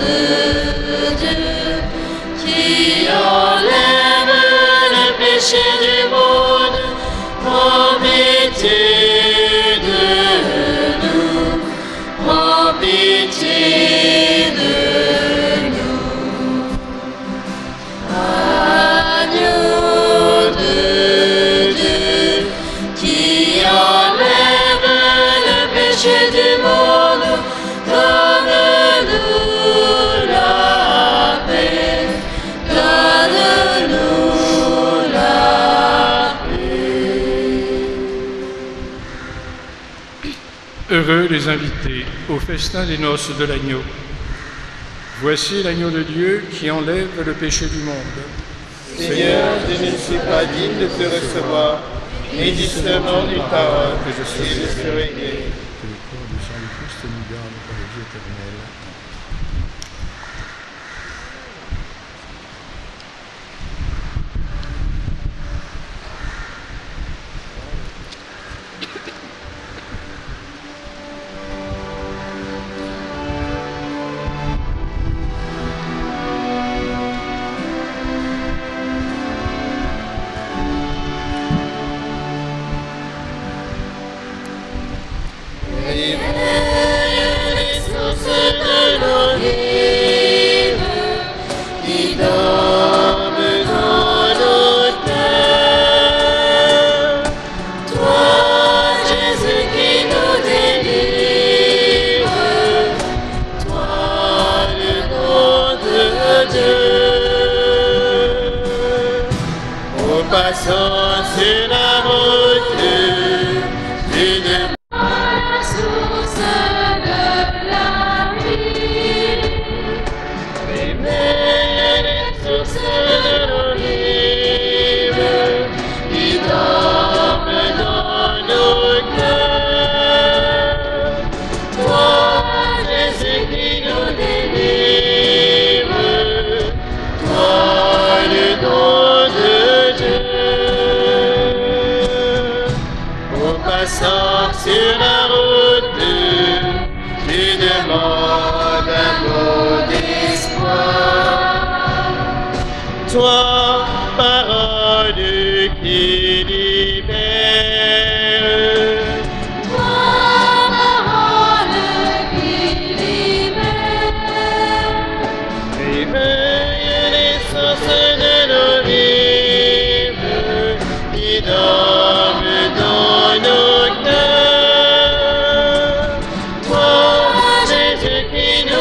de Dieu, qui enlève le péché du monde, prends pitié de nous. Prends pitié de nous. Agneau de Dieu, qui enlève le péché du monde, donne-nous la paix, donne-nous la paix. Heureux les invités au festin des noces de l'agneau. Voici l'agneau de Dieu qui enlève le péché du monde. Seigneur, je ne suis pas digne de te recevoir, mais dis seulement une parole, et je serai guéri. Que le corps du sang du Christ nous garde pour la vie éternelle. Réveille les sources de nos rives, qui dorment dans nos cœurs. Toi, Jésus, qui nous délivre, toi, le nom de Dieu. En passant sur la route, tu demandes La source de la vie, réveille les sources de nos rives, qui dorment dans nos cœurs. Toi, Jésus, qui nous délivre, toi, le don de Dieu. en passant sur la route, tu demandes un mot d'espoir. Toi, parole qui libère. Toi, parole qui libère. Réveille les sources de nos rives, qui dorment dans nos cœurs. Toi, Jésus, qui nous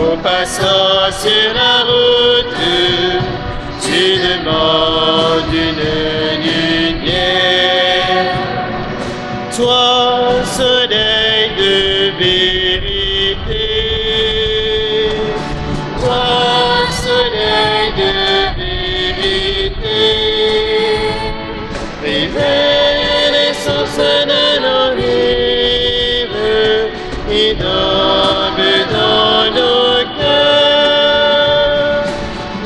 Aux passants sur la route, tu demandes une lumière. Toi, soleil de vérité, toi, soleil de vérité, révèle l'essence de nos rêves et donne dans nos cœurs.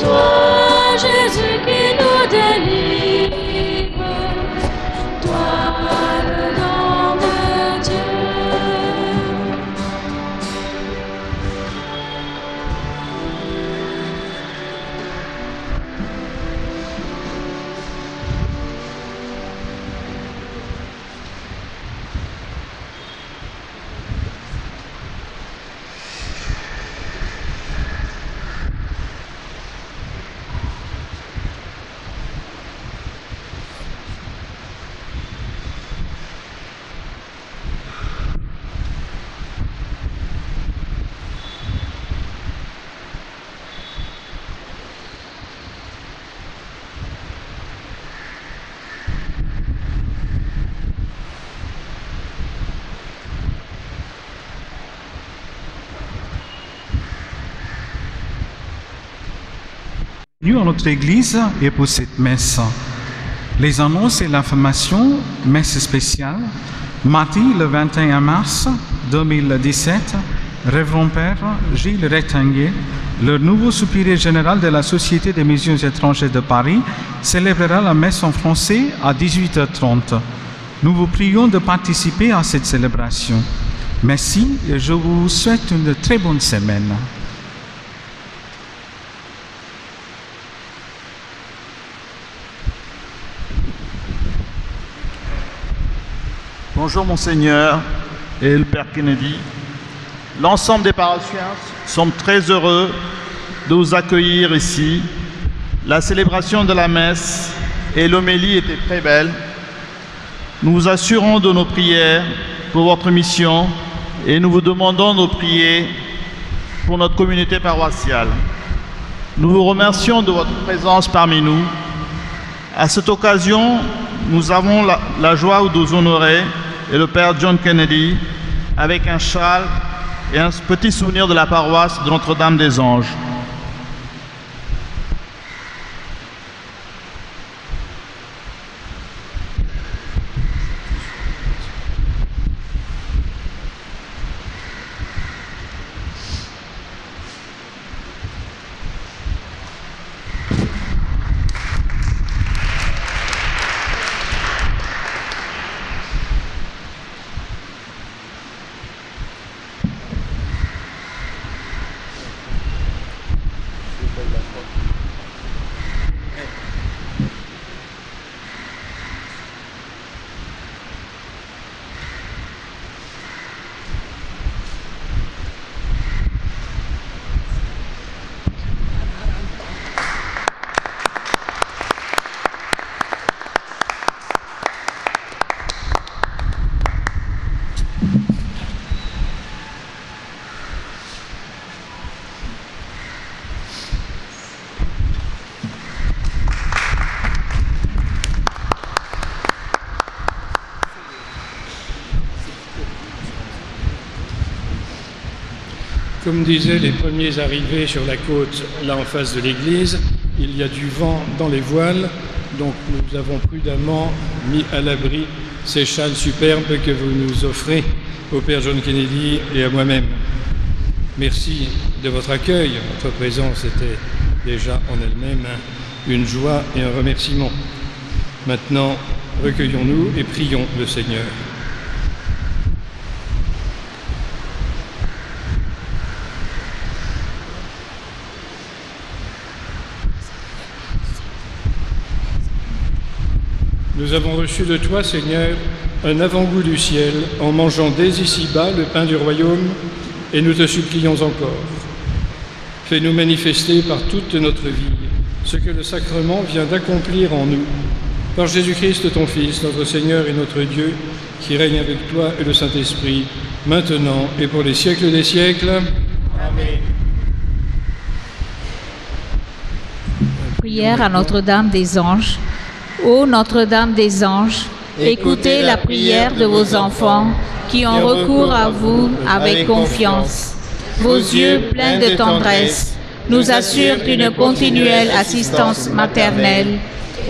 Toi, Jésus qui nous délivre, toi, le nom de Dieu. Bienvenue à notre Église et pour cette messe. Les annonces et l'information, messe spéciale, mardi le 21 mars 2017, Révérend Père Gilles Rectanguier, le nouveau supérieur général de la Société des missions étrangères de Paris, célébrera la messe en français à 18h30. Nous vous prions de participer à cette célébration. Merci et je vous souhaite une très bonne semaine. Bonjour Monseigneur et le Père Kennedy. L'ensemble des paroissiens sommes très heureux de vous accueillir ici. La célébration de la messe et l'homélie étaient très belles. Nous vous assurons de nos prières pour votre mission et nous vous demandons de prier pour notre communauté paroissiale. Nous vous remercions de votre présence parmi nous. À cette occasion, nous avons la joie de vous honorer et le Père John Kennedy avec un châle et un petit souvenir de la paroisse de Notre-Dame des Anges. Comme disaient les premiers arrivés sur la côte, là en face de l'église, il y a du vent dans les voiles, donc nous avons prudemment mis à l'abri ces châles superbes que vous nous offrez au Père John Kennedy et à moi-même. Merci de votre accueil. Votre présence était déjà en elle-même une joie et un remerciement. Maintenant, recueillons-nous et prions le Seigneur. Nous avons reçu de toi, Seigneur, un avant-goût du ciel en mangeant dès ici-bas le pain du royaume, et nous te supplions encore. Fais-nous manifester par toute notre vie ce que le sacrement vient d'accomplir en nous. Par Jésus-Christ, ton Fils, notre Seigneur et notre Dieu, qui règne avec toi et le Saint-Esprit, maintenant et pour les siècles des siècles. Amen. prière à Notre-Dame des Anges. Ô Notre-Dame des Anges, écoutez la prière de vos enfants qui ont recours à vous avec confiance. Vos yeux pleins de tendresse nous assurent d'une continuelle assistance maternelle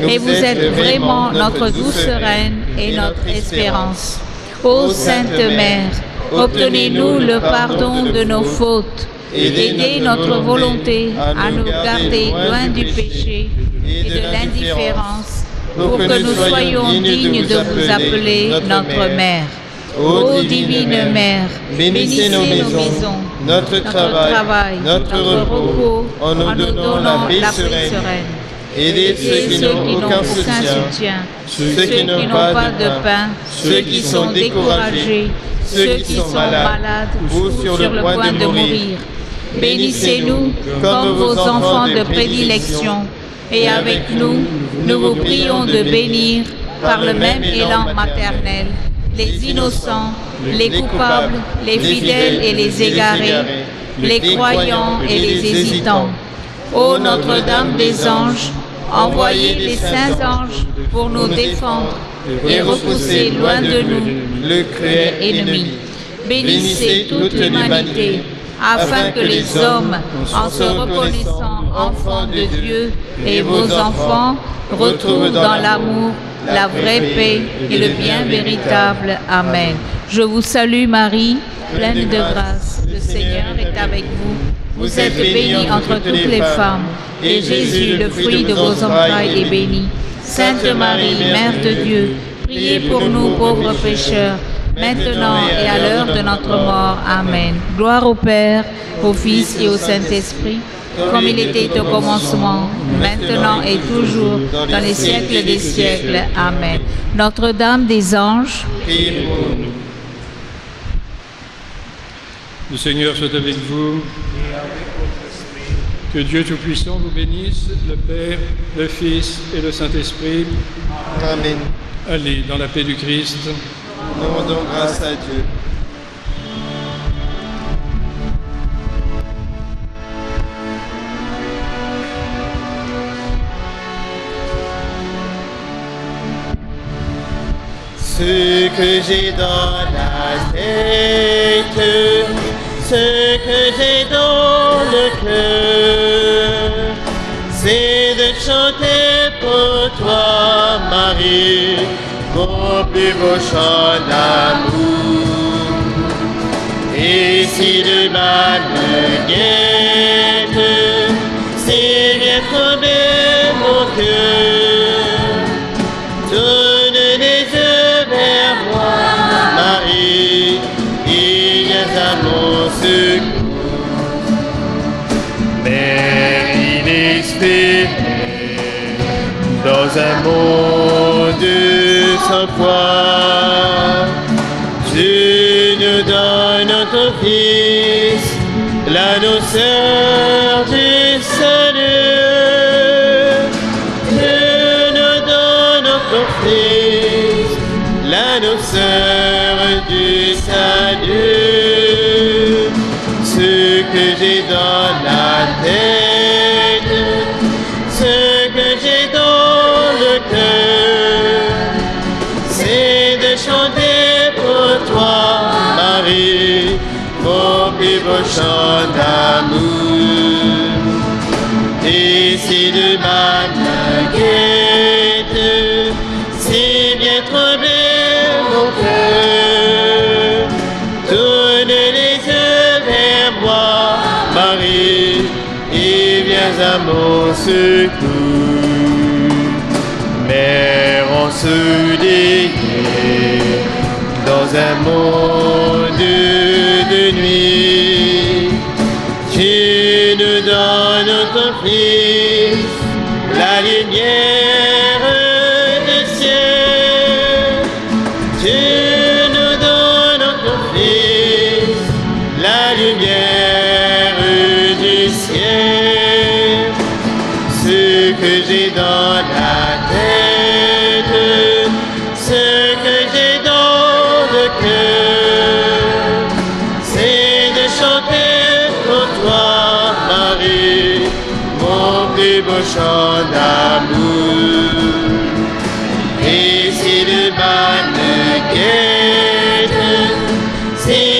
et vous êtes vraiment notre douce reine et notre espérance. Ô Sainte Mère, obtenez-nous le pardon de nos fautes et aidez notre volonté à nous garder loin du péché et de l'indifférence pour que nous soyons dignes de vous appeler notre Mère. Ô divine Mère, bénissez nos maisons, notre travail, notre repos, en nous donnant la paix sereine. Aidez ceux qui n'ont aucun soutien, ceux qui n'ont pas de pain, ceux qui sont découragés, ceux qui sont malades ou sur le point de mourir. Bénissez-nous comme vos enfants de prédilection, et avec nous, nous vous prions de bénir, par le même élan maternel, les innocents, les coupables, les fidèles et les égarés, les croyants et les hésitants. Ô Notre-Dame des Anges, envoyez les saints anges pour nous défendre et repousser loin de nous le cruel ennemi. Bénissez toute l'humanité, afin que les hommes, en se reconnaissant enfants de Dieu et vos enfants, retrouvent dans l'amour la vraie paix et le bien véritable. Amen. Je vous salue Marie, pleine de grâce. Le Seigneur est avec vous. Vous êtes bénie entre toutes les femmes, et Jésus, le fruit de vos entrailles, est béni. Sainte Marie, Mère de Dieu, priez pour nous pauvres pécheurs, maintenant et à l'heure de notre mort. Amen. Gloire au Père, au Fils et au Saint-Esprit, comme il était au commencement, maintenant et toujours, dans les siècles des siècles. Amen. Notre-Dame des Anges, priez pour nous. Le Seigneur soit avec vous. Que Dieu Tout-Puissant vous bénisse, le Père, le Fils et le Saint-Esprit. Amen. Allez, dans la paix du Christ. Nous rendons grâce à Dieu. Ce que j'ai dans la tête, ce que j'ai dans le cœur, c'est de chanter pour toi, Marie, mon plus beau chant d'amour. Et si le mal me guette, c'est bien tomber mon cœur, tourne les yeux vers moi, Marie, et viens à mon secours. Mère inespérée, dans un monde sans foi, tu nous donnes ton Fils, l'annonceur du salut. Tu nous donnes ton Fils, l'annonceur du salut. Ce que j'ai dans la tête, ce que j'ai dans le cœur, c'est de chanter pour toi, Marie, mon plus beau chant d'amour. Et si le mal me guette, si bien troublé mon cœur, tourne les yeux vers moi, Marie, et viens à mon secours. Mère ensoleillée, dans un monde de nuit, tu nous donnes ton Fils, la lumière du ciel. Tu nous donnes ton Fils, la lumière du ciel. Ce que j'ai dans la tête, ce que j'ai dans le cœur, c'est de chanter pour toi, Marie, mon plus beau chant d'amour. Et si le mal me guette, si